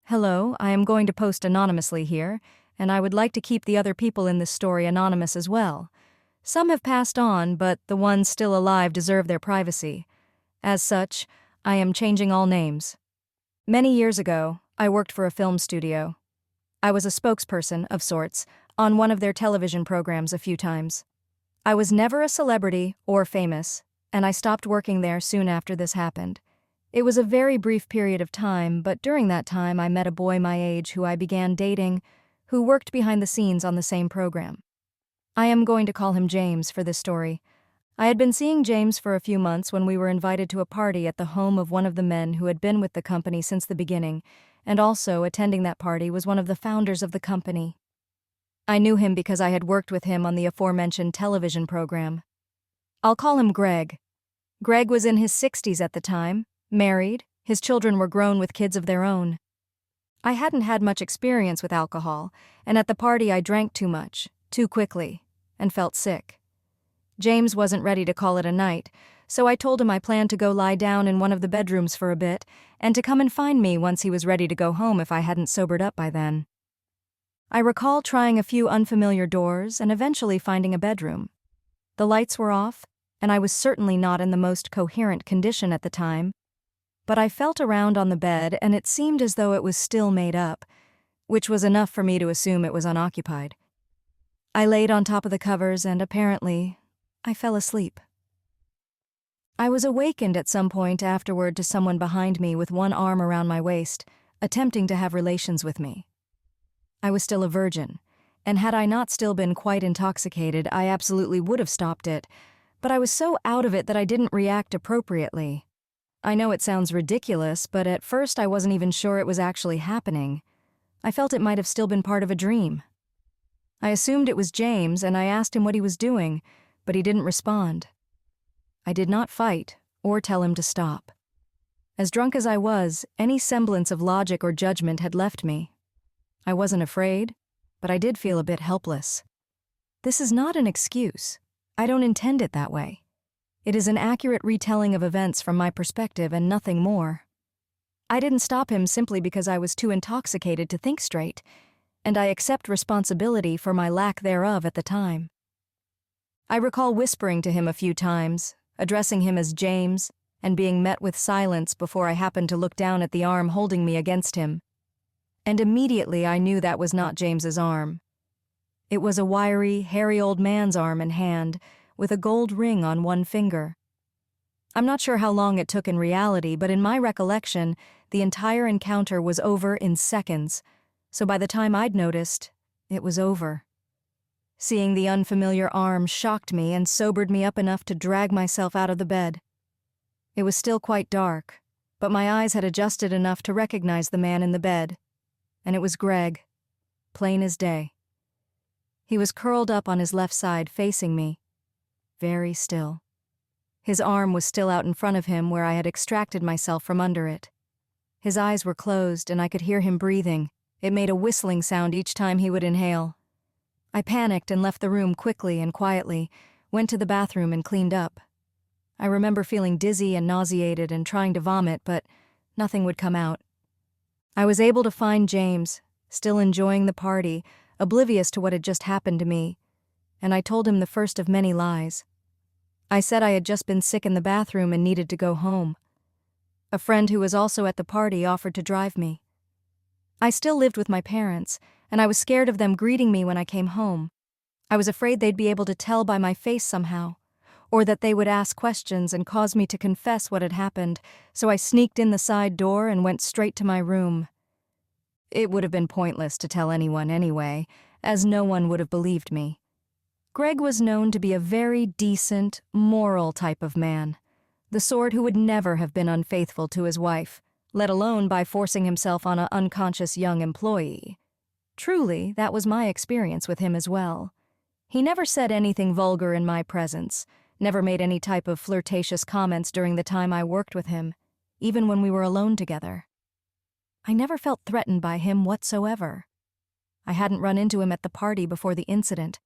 Hello, I am going to post anonymously here, and I would like to keep the other people in this story anonymous as well. Some have passed on, but the ones still alive deserve their privacy. As such, I am changing all names. Many years ago, I worked for a film studio. I was a spokesperson, of sorts, on one of their television programs a few times. I was never a celebrity or famous, and I stopped working there soon after this happened. It was a very brief period of time, but during that time I met a boy my age who I began dating, who worked behind the scenes on the same program. I am going to call him James for this story. I had been seeing James for a few months when we were invited to a party at the home of one of the men who had been with the company since the beginning, and also attending that party was one of the founders of the company. I knew him because I had worked with him on the aforementioned television program. I'll call him Greg. Greg was in his 60s at the time, married, his children were grown with kids of their own. I hadn't had much experience with alcohol, and at the party I drank too much, too quickly, and felt sick. James wasn't ready to call it a night, so I told him I planned to go lie down in one of the bedrooms for a bit, and to come and find me once he was ready to go home if I hadn't sobered up by then. I recall trying a few unfamiliar doors and eventually finding a bedroom. The lights were off, and I was certainly not in the most coherent condition at the time, but I felt around on the bed and it seemed as though it was still made up, which was enough for me to assume it was unoccupied. I laid on top of the covers and apparently, I fell asleep. I was awakened at some point afterward to someone behind me with one arm around my waist, attempting to have relations with me. I was still a virgin, and had I not still been quite intoxicated, I absolutely would have stopped it, but I was so out of it that I didn't react appropriately. I know it sounds ridiculous, but at first I wasn't even sure it was actually happening. I felt it might have still been part of a dream. I assumed it was James, and I asked him what he was doing, but he didn't respond. I did not fight or tell him to stop. As drunk as I was, any semblance of logic or judgment had left me. I wasn't afraid, but I did feel a bit helpless. This is not an excuse. I don't intend it that way. It is an accurate retelling of events from my perspective and nothing more. I didn't stop him simply because I was too intoxicated to think straight, and I accept responsibility for my lack thereof at the time. I recall whispering to him a few times, addressing him as James, and being met with silence before I happened to look down at the arm holding me against him. And immediately I knew that was not James's arm. It was a wiry, hairy old man's arm and hand, with a gold ring on one finger. I'm not sure how long it took in reality, but in my recollection, the entire encounter was over in seconds, so by the time I'd noticed, it was over. Seeing the unfamiliar arm shocked me and sobered me up enough to drag myself out of the bed. It was still quite dark, but my eyes had adjusted enough to recognize the man in the bed, and it was Greg, plain as day. He was curled up on his left side facing me, very still. His arm was still out in front of him where I had extracted myself from under it. His eyes were closed and I could hear him breathing. It made a whistling sound each time he would inhale. I panicked and left the room quickly and quietly, went to the bathroom and cleaned up. I remember feeling dizzy and nauseated and trying to vomit, but nothing would come out. I was able to find James, still enjoying the party, oblivious to what had just happened to me, and I told him the first of many lies. I said I had just been sick in the bathroom and needed to go home. A friend who was also at the party offered to drive me. I still lived with my parents, and I was scared of them greeting me when I came home. I was afraid they'd be able to tell by my face somehow, or that they would ask questions and cause me to confess what had happened, so I sneaked in the side door and went straight to my room. It would have been pointless to tell anyone anyway, as no one would have believed me. Greg was known to be a very decent, moral type of man, the sort who would never have been unfaithful to his wife, let alone by forcing himself on an unconscious young employee. Truly, that was my experience with him as well. He never said anything vulgar in my presence, never made any type of flirtatious comments during the time I worked with him, even when we were alone together. I never felt threatened by him whatsoever. I hadn't run into him at the party before the incident,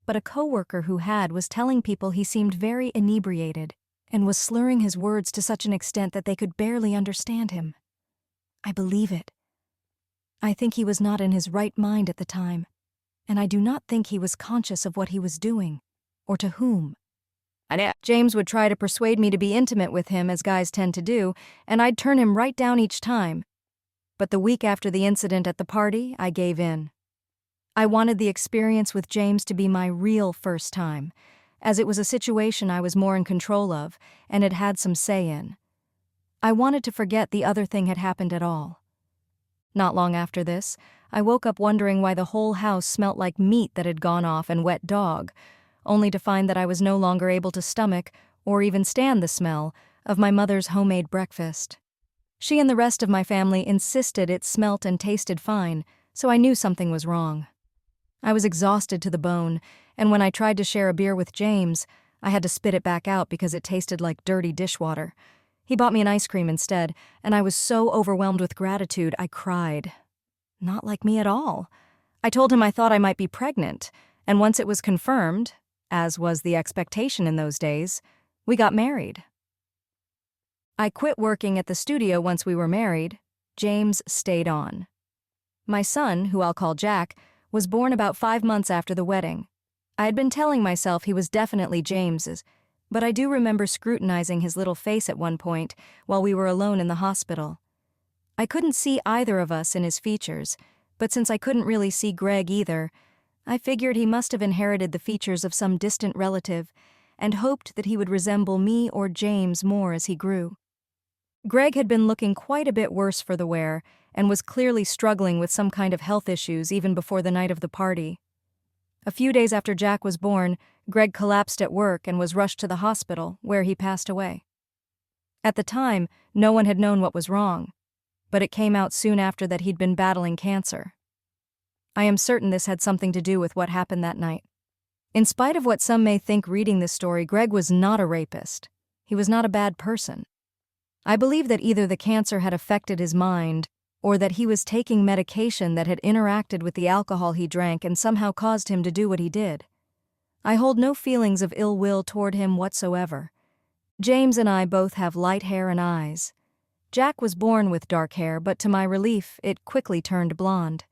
but a coworker who had was telling people he seemed very inebriated and was slurring his words to such an extent that they could barely understand him. I believe it. I think he was not in his right mind at the time, and I do not think he was conscious of what he was doing, or to whom. James would try to persuade me to be intimate with him, as guys tend to do, and I'd turn him right down each time. But the week after the incident at the party, I gave in. I wanted the experience with James to be my real first time, as it was a situation I was more in control of and had had some say in. I wanted to forget the other thing had happened at all. Not long after this, I woke up wondering why the whole house smelt like meat that had gone off and wet dog, only to find that I was no longer able to stomach, or even stand the smell, of my mother's homemade breakfast. She and the rest of my family insisted it smelt and tasted fine, so I knew something was wrong. I was exhausted to the bone, and when I tried to share a beer with James, I had to spit it back out because it tasted like dirty dishwater. He bought me an ice cream instead, and I was so overwhelmed with gratitude I cried. Not like me at all. I told him I thought I might be pregnant, and once it was confirmed, as was the expectation in those days, we got married. I quit working at the studio once we were married. James stayed on. My son, who I'll call Jack, was born about 5 months after the wedding. I had been telling myself he was definitely James's, but I do remember scrutinizing his little face at one point while we were alone in the hospital. I couldn't see either of us in his features, but since I couldn't really see Greg either, I figured he must have inherited the features of some distant relative and hoped that he would resemble me or James more as he grew. Greg had been looking quite a bit worse for the wear and was clearly struggling with some kind of health issues even before the night of the party. A few days after Jack was born, Greg collapsed at work and was rushed to the hospital, where he passed away. At the time, no one had known what was wrong, but it came out soon after that he'd been battling cancer. I am certain this had something to do with what happened that night. In spite of what some may think reading this story, Greg was not a rapist. He was not a bad person. I believe that either the cancer had affected his mind or that he was taking medication that had interacted with the alcohol he drank and somehow caused him to do what he did. I hold no feelings of ill will toward him whatsoever. James and I both have light hair and eyes. Jack was born with dark hair, but to my relief, it quickly turned blonde.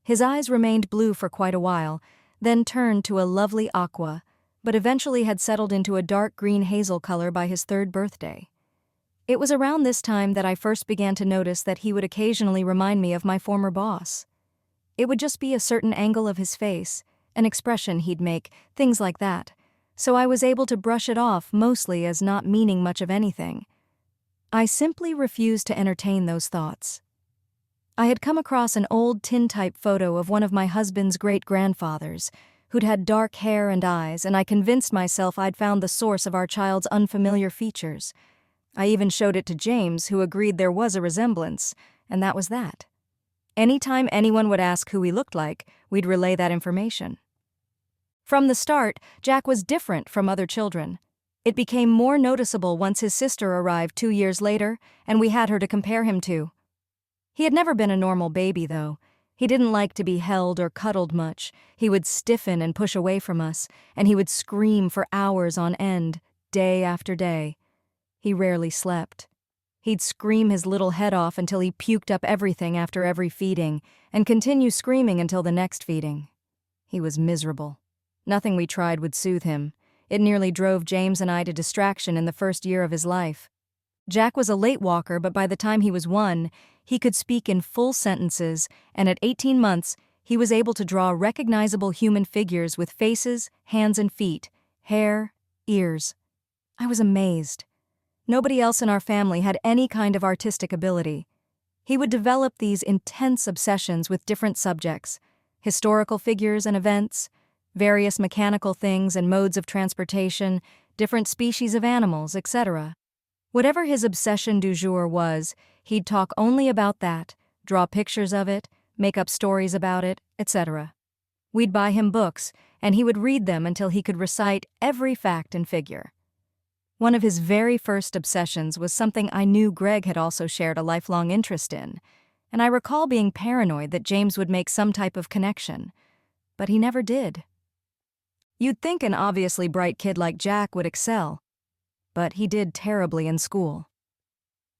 His eyes remained blue for quite a while, then turned to a lovely aqua, but eventually had settled into a dark green hazel color by his 3rd birthday. It was around this time that I first began to notice that he would occasionally remind me of my former boss. It would just be a certain angle of his face, an expression he'd make, things like that, so I was able to brush it off mostly as not meaning much of anything. I simply refused to entertain those thoughts. I had come across an old tintype photo of one of my husband's great-grandfathers, who'd had dark hair and eyes, and I convinced myself I'd found the source of our child's unfamiliar features. I even showed it to James, who agreed there was a resemblance, and that was that. Anytime anyone would ask who he looked like, we'd relay that information. From the start, Jack was different from other children. It became more noticeable once his sister arrived 2 years later, and we had her to compare him to. He had never been a normal baby, though. He didn't like to be held or cuddled much. He would stiffen and push away from us, and he would scream for hours on end, day after day. He rarely slept. He'd scream his little head off until he puked up everything after every feeding, and continue screaming until the next feeding. He was miserable. Nothing we tried would soothe him. It nearly drove James and I to distraction in the first year of his life. Jack was a late walker, but by the time he was 1, he could speak in full sentences, and at 18 months, he was able to draw recognizable human figures with faces, hands and feet, hair, ears. I was amazed. Nobody else in our family had any kind of artistic ability. He would develop these intense obsessions with different subjects, historical figures and events, various mechanical things and modes of transportation, different species of animals, etc. Whatever his obsession du jour was, he'd talk only about that, draw pictures of it, make up stories about it, etc. We'd buy him books, and he would read them until he could recite every fact and figure. One of his very first obsessions was something I knew Greg had also shared a lifelong interest in, and I recall being paranoid that James would make some type of connection, but he never did. You'd think an obviously bright kid like Jack would excel, but he did terribly in school.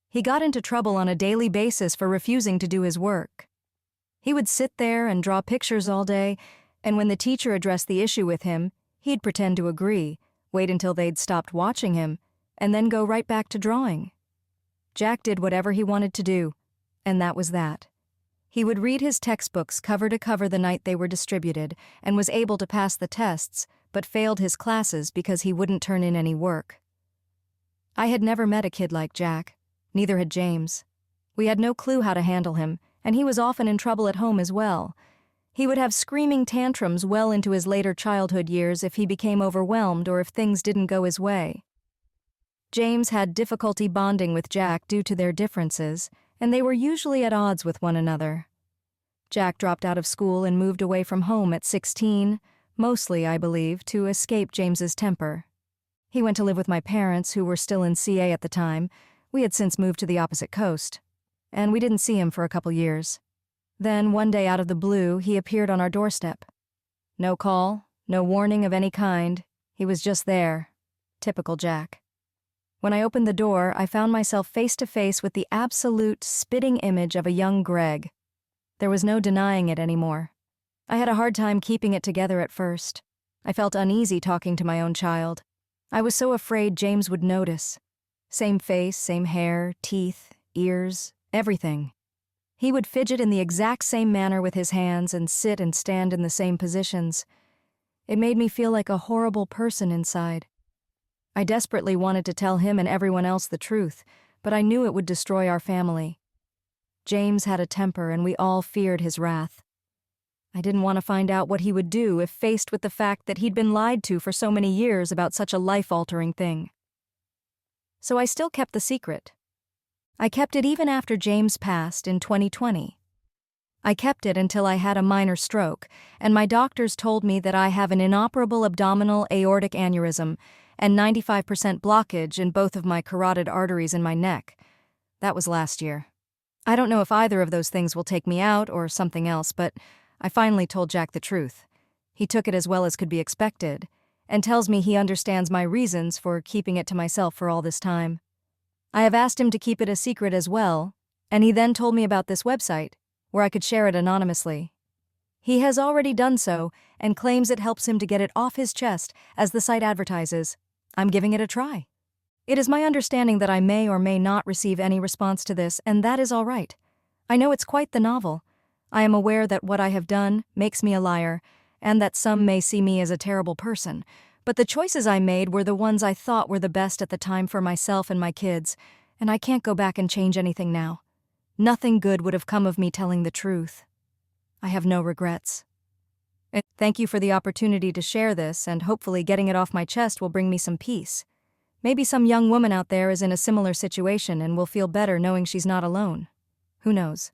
He got into trouble on a daily basis for refusing to do his work. He would sit there and draw pictures all day, and when the teacher addressed the issue with him, he'd pretend to agree, wait until they'd stopped watching him, and then go right back to drawing. Jack did whatever he wanted to do, and that was that. He would read his textbooks cover to cover the night they were distributed and was able to pass the tests, but failed his classes because he wouldn't turn in any work. I had never met a kid like Jack. Neither had James. We had no clue how to handle him, and he was often in trouble at home as well. He would have screaming tantrums well into his later childhood years if he became overwhelmed or if things didn't go his way. James had difficulty bonding with Jack due to their differences, and they were usually at odds with one another. Jack dropped out of school and moved away from home at 16, mostly, I believe, to escape James's temper. He went to live with my parents, who were still in CA at the time. We had since moved to the opposite coast, and we didn't see him for a couple years. Then, one day out of the blue, he appeared on our doorstep. No call, no warning of any kind. He was just there. Typical Jack. When I opened the door, I found myself face to face with the absolute spitting image of a young Greg. There was no denying it anymore. I had a hard time keeping it together at first. I felt uneasy talking to my own child. I was so afraid James would notice. Same face, same hair, teeth, ears, everything. He would fidget in the exact same manner with his hands and sit and stand in the same positions. It made me feel like a horrible person inside. I desperately wanted to tell him and everyone else the truth, but I knew it would destroy our family. James had a temper, and we all feared his wrath. I didn't want to find out what he would do if faced with the fact that he'd been lied to for so many years about such a life-altering thing. So I still kept the secret. I kept it even after James passed in 2020. I kept it until I had a minor stroke, and my doctors told me that I have an inoperable abdominal aortic aneurysm and 95% blockage in both of my carotid arteries in my neck. That was last year. I don't know if either of those things will take me out or something else, but I finally told Jack the truth. He took it as well as could be expected, and tells me he understands my reasons for keeping it to myself for all this time. I have asked him to keep it a secret as well, and he then told me about this website, where I could share it anonymously. He has already done so, and claims it helps him to get it off his chest, as the site advertises. I'm giving it a try. It is my understanding that I may or may not receive any response to this, and that is all right. I know it's quite the novel. I am aware that what I have done makes me a liar, and that some may see me as a terrible person, but the choices I made were the ones I thought were the best at the time for myself and my kids, and I can't go back and change anything now. Nothing good would have come of me telling the truth. I have no regrets. Thank you for the opportunity to share this, and hopefully getting it off my chest will bring me some peace. Maybe some young woman out there is in a similar situation and will feel better knowing she's not alone. Who knows?